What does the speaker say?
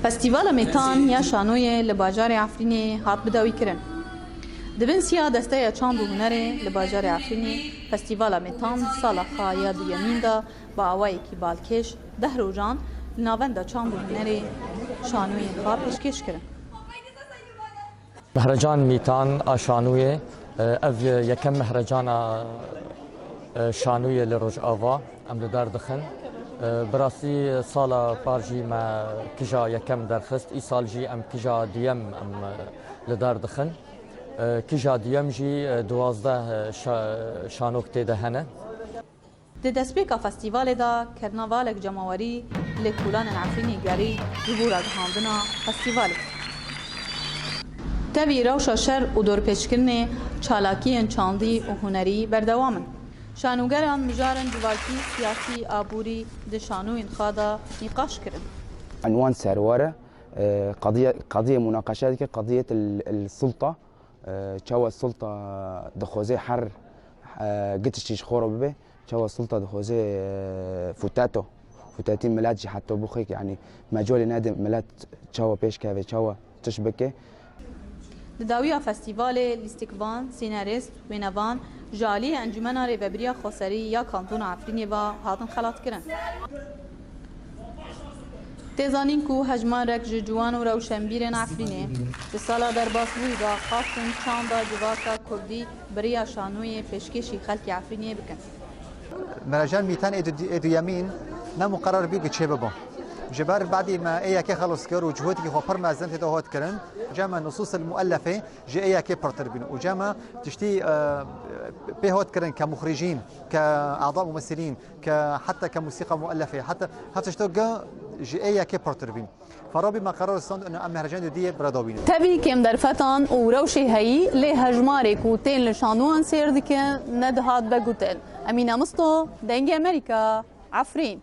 فستیوال میتان یا شانوی لباجار عفرینی هات بداوی کرن. دبن سیا دسته چاند و هنره لباجار عفرینی فستیوال میتان سال خواهی دویمین دا با آوایی که بالکش ده روزان لناوند چاند و هنره شانوی خواه پیشکش کرن. مهرجان میتان آشانوی اف یکم مهرجان شانوی لروج آوا ام لدار دخن براسی سالا پارجی ما کجا یکم درخست ای سال جی ام کجا دیم ام لدار دخن کجا دیم جی 12 شانوکته دهنه د دسپیکا فستیوال دا کرناوالک جماوری لکولان عفرینی گری جبورا دهاندنا فستیوال تبی روشا شر و دور پیشکرنه چالاکی چاندی و هنری بردوامن شانوگران مجارن جوالکی سیاسی آبوری د شانوین خادا نقاش کرن. عنوان سروارة قضية مناقشات قضية السلطة شو السلطة دخوزي حر قتشتيش خورو ببه شو السلطة دخوزي فتاتين ملات حتى بخيك يعني مجول نادي ملات شو بيش كافي شو تشبكه داویا فستیوال لیستیکوان سیناریست و نوان جالی انجمن ریوبریا خسری یا کانتون عفرینی و هاتن خلات کرن. تزانین کو هجمان رک جوان و روشنبیرن عفرینی به سالا در باسوی و خاصن چاندا جواکا کردی بریا شانوی پیشکشی خلک عفرینی بکن. مهرجان میتان ادو یمین نمقرر بیو چه ببم. جبار بعد ما اياكي خلص كر وجهودي هو برما زنت دوهات كرن جامع النصوص المؤلفه جي اياكي برتربين وجامع تشتي بهوت كرن كمخرجين كاعضاء ممثلين حتى كموسيقى مؤلفه حتى شتوقا جي اياكي برتربين فرابي ما قرر الصند انه مهرجان دي برادوين تبي كم درفتان وروشي هي لهجماري كوتين لشانوان سير ديك ندهات بقوتل امينه مستو دنج امريكا عفرين